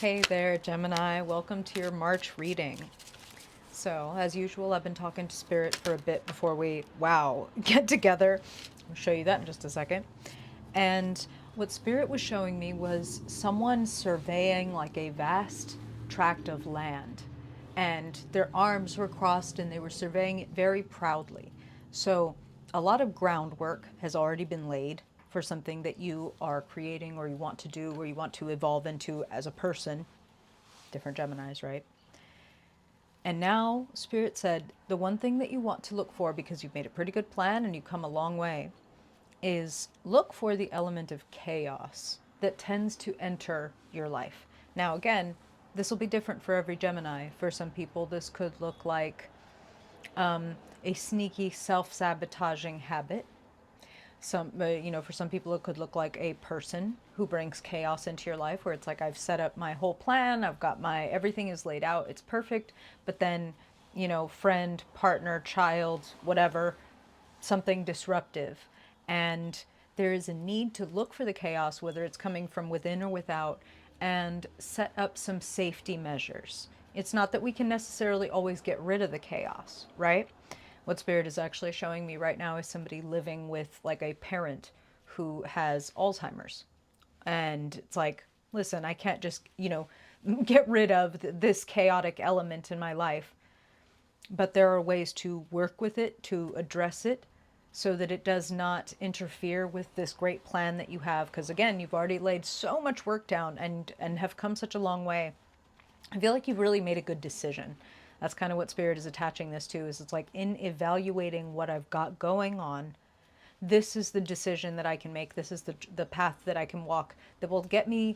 Hey there, Gemini. Welcome to your March reading. So, as usual, I've been talking to Spirit for a bit before we, get together. I'll show you that in just a second. And what Spirit was showing me was someone surveying like a vast tract of land. And their arms were crossed and they were surveying it very proudly. So, a lot of groundwork has already been laid for something that you are creating or you want to do or you want to evolve into as a person. Different Geminis, right? And now Spirit said the one thing that you want to look for, because you've made a pretty good plan and you've come a long way, is look for the element of chaos that tends to enter your life. Now, again, this will be different for every Gemini. For some people, this could look like a sneaky self-sabotaging habit. For some people it could look like a person who brings chaos into your life, where it's like, I've set up my whole plan, I've got everything is laid out, it's perfect, but then, friend, partner, child, whatever, something disruptive. And there is a need to look for the chaos, whether it's coming from within or without, and set up some safety measures. It's not that we can necessarily always get rid of the chaos, right? What Spirit is actually showing me right now is somebody living with like a parent who has Alzheimer's. And it's like, listen, I can't just, get rid of this chaotic element in my life. But there are ways to work with it, to address it, so that it does not interfere with this great plan that you have. Because again, you've already laid so much work down and have come such a long way. I feel like you've really made a good decision. That's kind of what Spirit is attaching this to, is it's like, in evaluating what I've got going on, this is the decision that I can make. This is the path that I can walk that will get me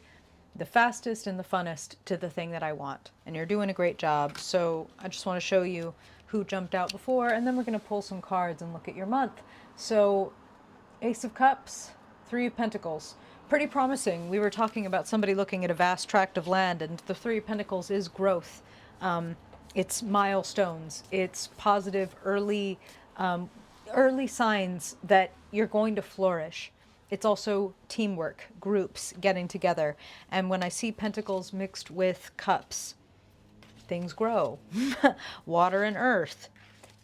the fastest and the funnest to the thing that I want. And you're doing a great job. So I just want to show you who jumped out before, and then we're going to pull some cards and look at your month. So Ace of Cups, Three of Pentacles. Pretty promising. We were talking about somebody looking at a vast tract of land, and the Three of Pentacles is growth. It's milestones. It's positive early signs that you're going to flourish. It's also teamwork, groups getting together. And when I see pentacles mixed with cups, things grow. Water and earth.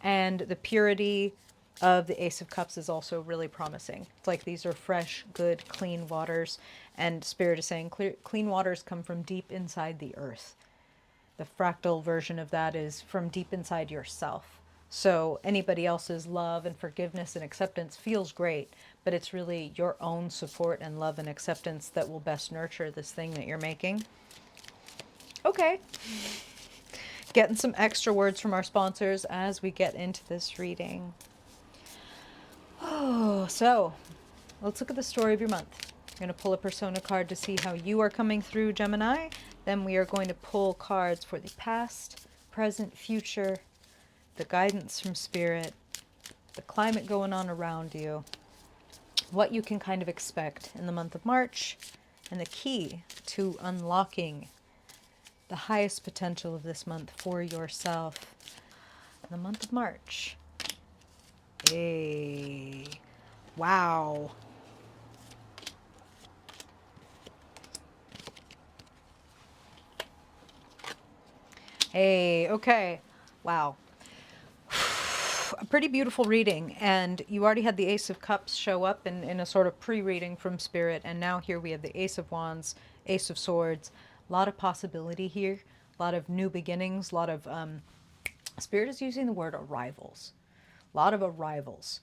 And the purity of the Ace of Cups is also really promising. It's like these are fresh, good, clean waters. And Spirit is saying clean waters come from deep inside the earth. The fractal version of that is from deep inside yourself. So anybody else's love and forgiveness and acceptance feels great, but it's really your own support and love and acceptance that will best nurture this thing that you're making. Okay. Getting some extra words from our sponsors as we get into this reading. Oh, so let's look at the story of your month. I'm going to pull a persona card to see how you are coming through, Gemini. Then we are going to pull cards for the past, present, future, the guidance from Spirit, the climate going on around you, what you can kind of expect in the month of March, and the key to unlocking the highest potential of this month for yourself. The month of March. Hey, wow. Hey, okay. Wow. A pretty beautiful reading. And you already had the Ace of Cups show up in a sort of pre-reading from Spirit. And now here we have the Ace of Wands, Ace of Swords. A lot of possibility here. A lot of new beginnings. A lot of... Spirit is using the word arrivals. A lot of arrivals.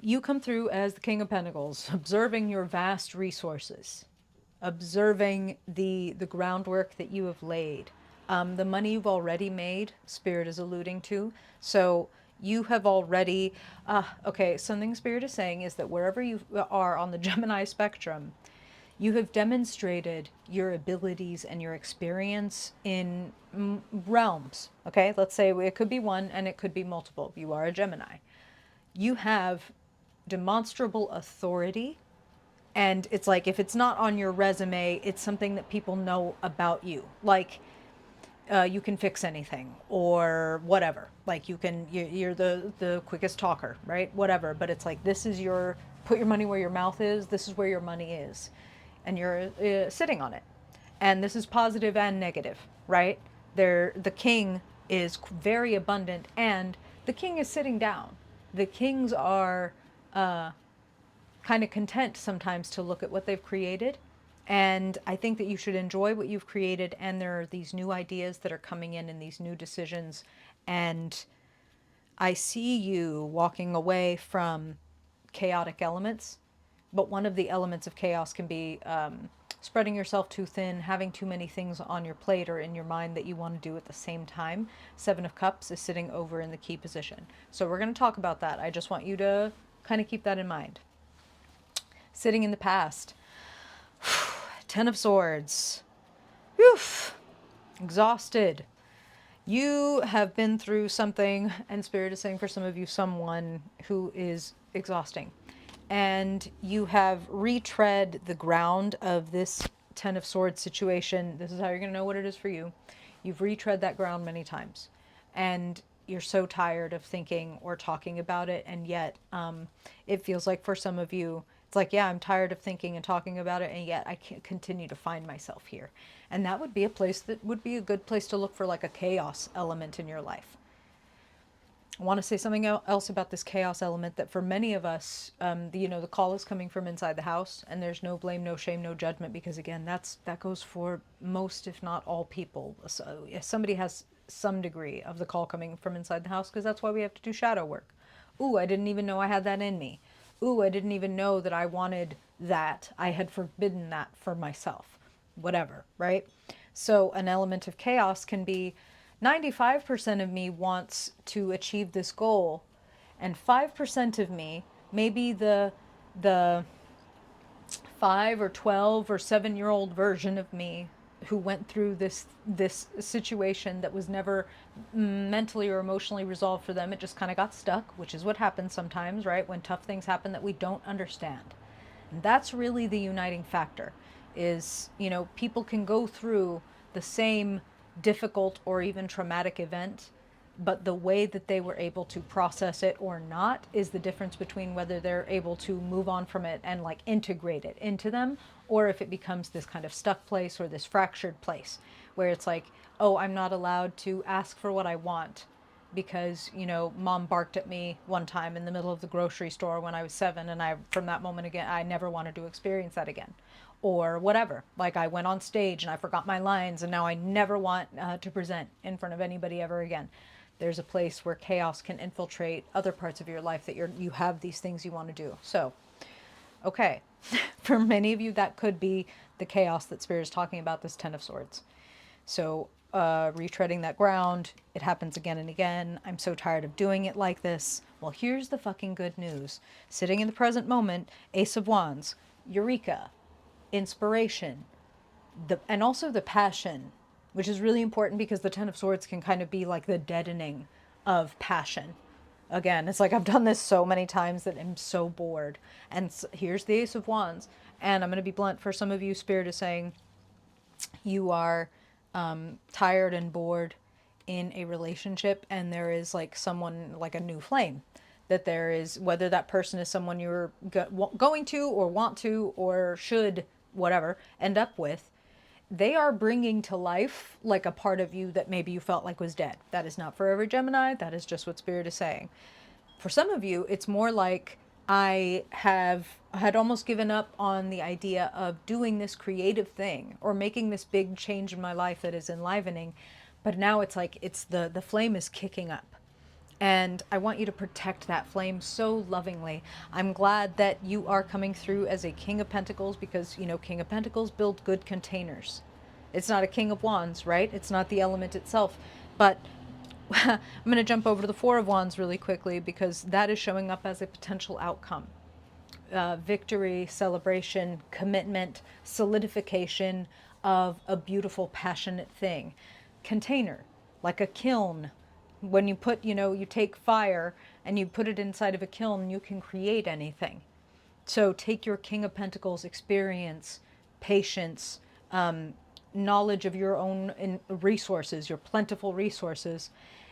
You come through as the King of Pentacles, observing your vast resources. Observing the groundwork that you have laid. The money you've already made, Spirit is alluding to. So you have already, okay, something Spirit is saying is that wherever you are on the Gemini spectrum, you have demonstrated your abilities and your experience in realms, okay? Let's say it could be one and it could be multiple. You are a Gemini. You have demonstrable authority. And it's like, if it's not on your resume, it's something that people know about you. Like, you can fix anything or whatever. Like you're the quickest talker, right? Whatever. But it's like, this is put your money where your mouth is. This is where your money is. And you're sitting on it. And this is positive and negative, right? The king is very abundant, and the king is sitting down. The kings are kind of content sometimes to look at what they've created. And I think that you should enjoy what you've created, and there are these new ideas that are coming in and these new decisions. And I see you walking away from chaotic elements, but one of the elements of chaos can be spreading yourself too thin, having too many things on your plate or in your mind that you want to do at the same time. Seven of Cups is sitting over in the key position. So we're going to talk about that. I just want you to kind of keep that in mind. Sitting in the past. Ten of Swords. Whew. Exhausted. You have been through something, and Spirit is saying for some of you, someone who is exhausting. And you have retread the ground of this Ten of Swords situation. This is how you're going to know what it is for you. You've retread that ground many times. And you're so tired of thinking or talking about it. And yet it feels like for some of you, it's like, yeah, I'm tired of thinking and talking about it, and yet I can't continue to find myself here. And that would be a place that would be a good place to look for like a chaos element in your life. I want to say something else about this chaos element, that for many of us, the call is coming from inside the house, and there's no blame, no shame, no judgment, because again, that goes for most, if not all people. So if somebody has some degree of the call coming from inside the house, because that's why we have to do shadow work. Ooh, I didn't even know I had that in me. Ooh, I didn't even know that I wanted that. I had forbidden that for myself. Whatever, right? So an element of chaos can be 95% of me wants to achieve this goal, and 5% of me, maybe the 5 or 12 or 7-year-old version of me who went through this situation that was never mentally or emotionally resolved for them. It just kind of got stuck, which is what happens sometimes, right? When tough things happen that we don't understand. And that's really the uniting factor is, people can go through the same difficult or even traumatic event, but the way that they were able to process it or not is the difference between whether they're able to move on from it and like integrate it into them, or if it becomes this kind of stuck place or this fractured place where it's like, oh, I'm not allowed to ask for what I want because, mom barked at me one time in the middle of the grocery store when I was 7, and from that moment again, I never wanted to experience that again. Or whatever, like I went on stage and I forgot my lines, and now I never want to present in front of anybody ever again. There's a place where chaos can infiltrate other parts of your life that you have these things you want to do. So, okay, for many of you, that could be the chaos that Spirit is talking about, this Ten of Swords. So, retreading that ground, it happens again and again. I'm so tired of doing it like this. Well, here's the fucking good news. Sitting in the present moment, Ace of Wands, Eureka, inspiration, and also the passion, which is really important because the Ten of Swords can kind of be like the deadening of passion. Again, it's like I've done this so many times that I'm so bored. And here's the Ace of Wands. And I'm going to be blunt. For some of you, Spirit is saying you are tired and bored in a relationship, and there is like someone, like a new flame. That there is, whether that person is someone you're going to or want to or should, whatever, end up with, they are bringing to life like a part of you that maybe you felt like was dead. That is not for every Gemini. That is just what Spirit is saying. For some of you, it's more like I had almost given up on the idea of doing this creative thing or making this big change in my life that is enlivening. But now it's like the flame is kicking up. And I want you to protect that flame so lovingly. I'm glad that you are coming through as a King of Pentacles because, King of Pentacles build good containers. It's not a King of Wands, right? It's not the element itself. But I'm going to jump over to the Four of Wands really quickly because that is showing up as a potential outcome. Victory, celebration, commitment, solidification of a beautiful, passionate thing. Container, like a kiln. When you put, you take fire and you put it inside of a kiln, you can create anything. So take your King of Pentacles experience, patience, knowledge of your own resources, your plentiful resources.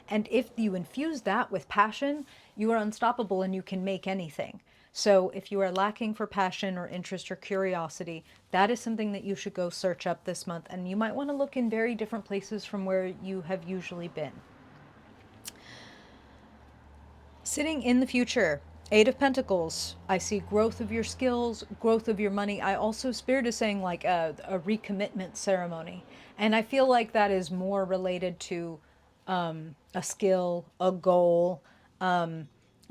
And if you infuse that with passion, you are unstoppable and you can make anything. So if you are lacking for passion or interest or curiosity, that is something that you should go search up this month. And you might want to look in very different places from where you have usually been. Sitting in the future, Eight of Pentacles. I see growth of your skills, growth of your money. I also, Spirit is saying like a recommitment ceremony. And I feel like that is more related to a skill, a goal.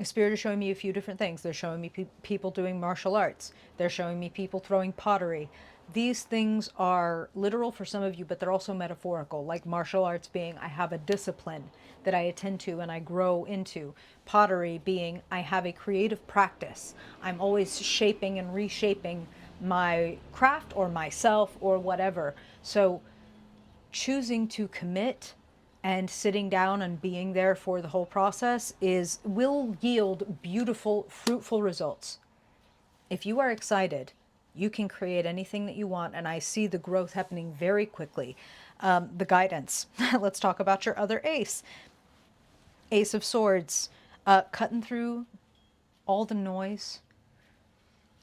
Spirit is showing me a few different things. They're showing me people doing martial arts. They're showing me people throwing pottery. These things are literal for some of you, but they're also metaphorical, like martial arts being I have a discipline that I attend to and I grow into. Pottery being I have a creative practice. I'm always shaping and reshaping my craft or myself or whatever. So choosing to commit and sitting down and being there for the whole process will yield beautiful, fruitful results. If you are excited, you can create anything that you want, and I see the growth happening very quickly. The guidance. Let's talk about your other ace. Ace of Swords. Cutting through all the noise,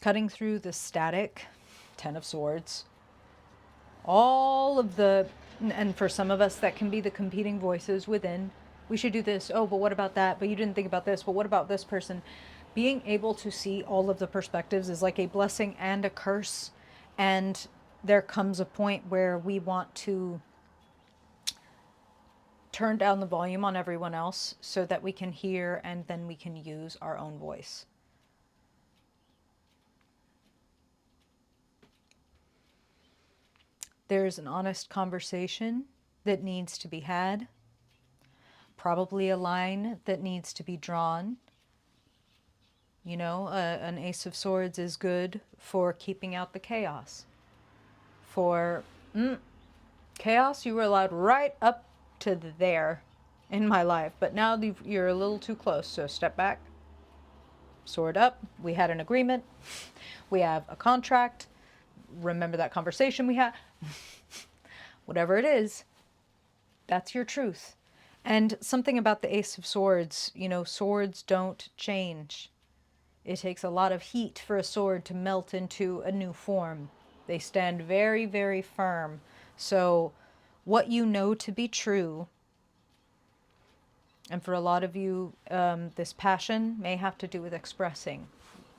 cutting through the static. Ten of Swords. All of the, and for some of us, that can be the competing voices within. We should do this. Oh, but what about that? But you didn't think about this. But what about this person? Being able to see all of the perspectives is like a blessing and a curse. And there comes a point where we want to turn down the volume on everyone else so that we can hear and then we can use our own voice. There's an honest conversation that needs to be had, probably a line that needs to be drawn. You know, an Ace of Swords is good for keeping out the chaos. For chaos, you were allowed right up to there in my life, but now you're a little too close, so step back, sword up. We had an agreement. We have a contract. Remember that conversation we had? Whatever it is, that's your truth. And something about the Ace of Swords, you know, swords don't change. It takes a lot of heat for a sword to melt into a new form. They stand very, very firm. So what you know to be true, and for a lot of you, this passion may have to do with expressing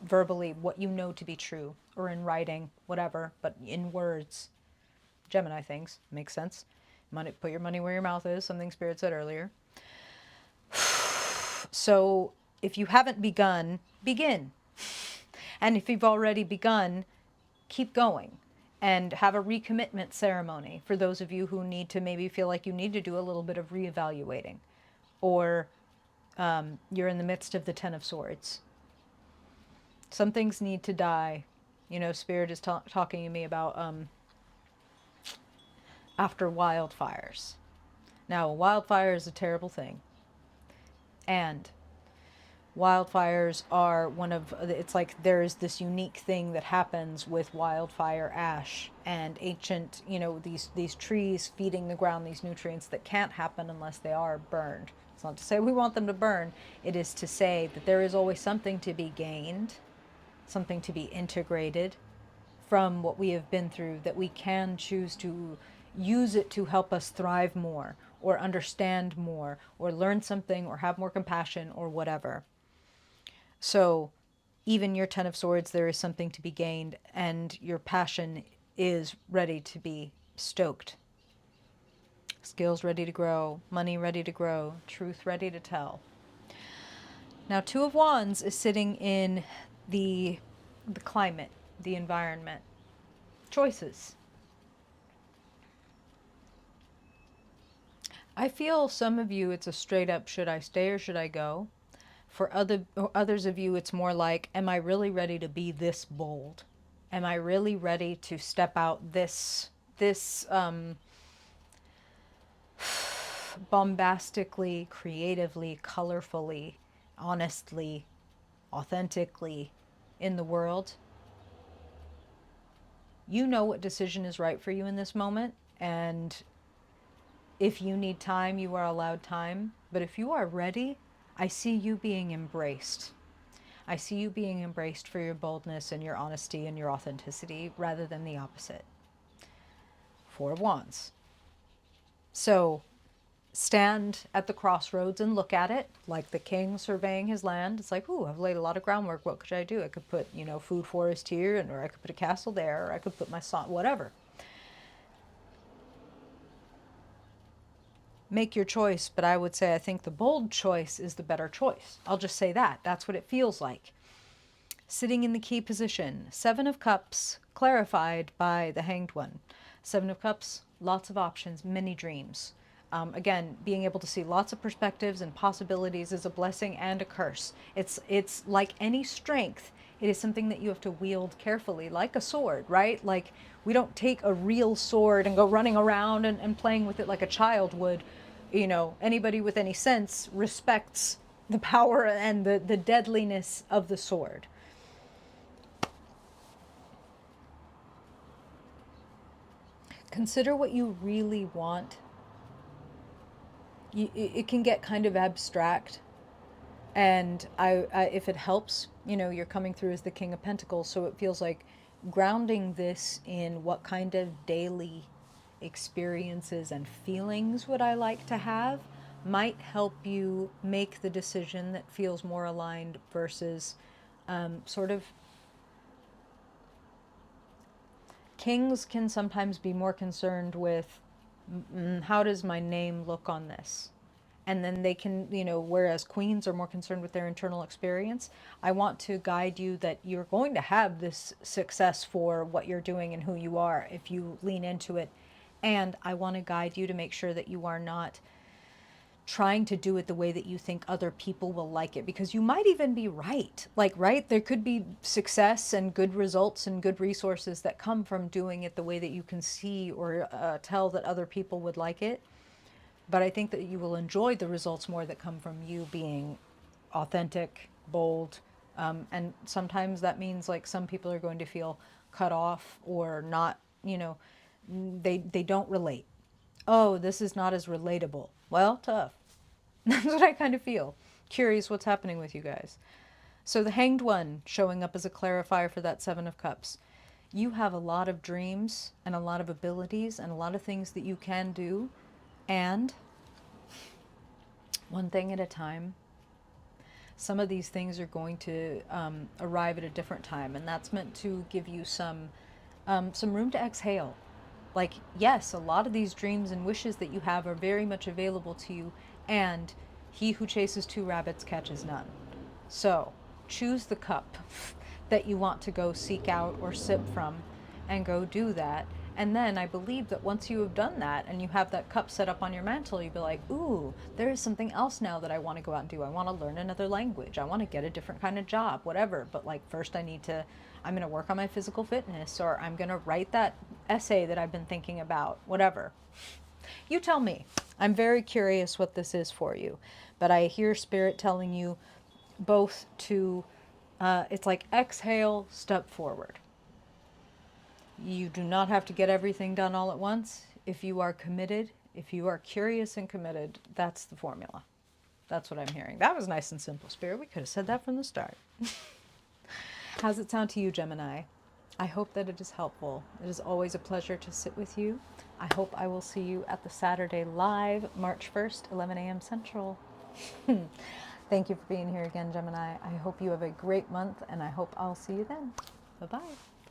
verbally what you know to be true, or in writing, whatever, but in words. Gemini things. Makes sense. Money, put your money where your mouth is, something Spirit said earlier. So if you haven't begun, begin. And if you've already begun, keep going. And have a recommitment ceremony for those of you who need to maybe feel like you need to do a little bit of reevaluating. Or you're in the midst of the Ten of Swords. Some things need to die. You know, Spirit is talking to me about after wildfires. Now, a wildfire is a terrible thing. And wildfires are it's like there's this unique thing that happens with wildfire ash and ancient, you know, these trees feeding the ground these nutrients that can't happen unless they are burned. It's not to say we want them to burn. It is to say that there is always something to be gained, something to be integrated from what we have been through, that we can choose to use it to help us thrive more or understand more or learn something or have more compassion or whatever. So even your Ten of Swords, there is something to be gained, and your passion is ready to be stoked. Skills ready to grow, money ready to grow, truth ready to tell. Now, Two of Wands is sitting in the climate, the environment. Choices. I feel some of you, it's a straight up, should I stay or should I go? For others of you, it's more like, am I really ready to be this bold? Am I really ready to step out this bombastically, creatively, colorfully, honestly, authentically in the world? You know what decision is right for you in this moment, and if you need time, you are allowed time. But if you are ready, I see you being embraced. I see you being embraced for your boldness and your honesty and your authenticity rather than the opposite. Four of Wands. So stand at the crossroads and look at it like the king surveying his land. It's like, ooh, I've laid a lot of groundwork. What could I do? I could put, food forest here, or I could put a castle there, or I could put my son, whatever. Make your choice, but I would say I think the bold choice is the better choice. I'll just say that. That's what it feels like. Sitting in the key position. Seven of Cups, clarified by the Hanged One. Seven of Cups, lots of options, many dreams. Again, being able to see lots of perspectives and possibilities is a blessing and a curse. It's like any strength. It is something that you have to wield carefully, like a sword, right? Like, we don't take a real sword and go running around and playing with it like a child would. Anybody with any sense respects the power and the deadliness of the sword. Consider what you really want. It can get kind of abstract, and if it helps, you're coming through as the King of Pentacles, so it feels like grounding this in what kind of daily experiences and feelings would I like to have might help you make the decision that feels more aligned versus sort of. Kings can sometimes be more concerned with how does my name look on this? And then they can, whereas queens are more concerned with their internal experience. I want to guide you that you're going to have this success for what you're doing and who you are if you lean into it. And I want to guide you to make sure that you are not trying to do it the way that you think other people will like it, because you might even be right. Like, right? There could be success and good results and good resources that come from doing it the way that you can see or tell that other people would like it. But I think that you will enjoy the results more that come from you being authentic, bold. And sometimes that means like some people are going to feel cut off or not, they don't relate. Oh, this is not as relatable. Well, tough. That's what I kind of feel. Curious what's happening with you guys. So the Hanged One showing up as a clarifier for that Seven of Cups. You have a lot of dreams and a lot of abilities and a lot of things that you can do. And one thing at a time. Some of these things are going to arrive at a different time. And that's meant to give you some room to exhale. Like, yes, a lot of these dreams and wishes that you have are very much available to you, and he who chases two rabbits catches none. So, choose the cup that you want to go seek out or sip from, and go do that. And then I believe that once you have done that and you have that cup set up on your mantle, you'll be like, ooh, there is something else now that I want to go out and do. I want to learn another language. I want to get a different kind of job, whatever. But like, first I'm going to work on my physical fitness, or I'm going to write that essay that I've been thinking about, whatever. You tell me. I'm very curious what this is for you. But I hear Spirit telling you both to, it's like exhale, step forward. You do not have to get everything done all at once. If you are committed, if you are curious and committed, that's the formula. That's what I'm hearing. That was nice and simple, Spirit. We could have said that from the start. How's it sound to you, Gemini? I hope that it is helpful. It is always a pleasure to sit with you. I hope I will see you at the Saturday live, March 1st, 11 a.m. Central. Thank you for being here again, Gemini. I hope you have a great month, and I hope I'll see you then. Bye-bye.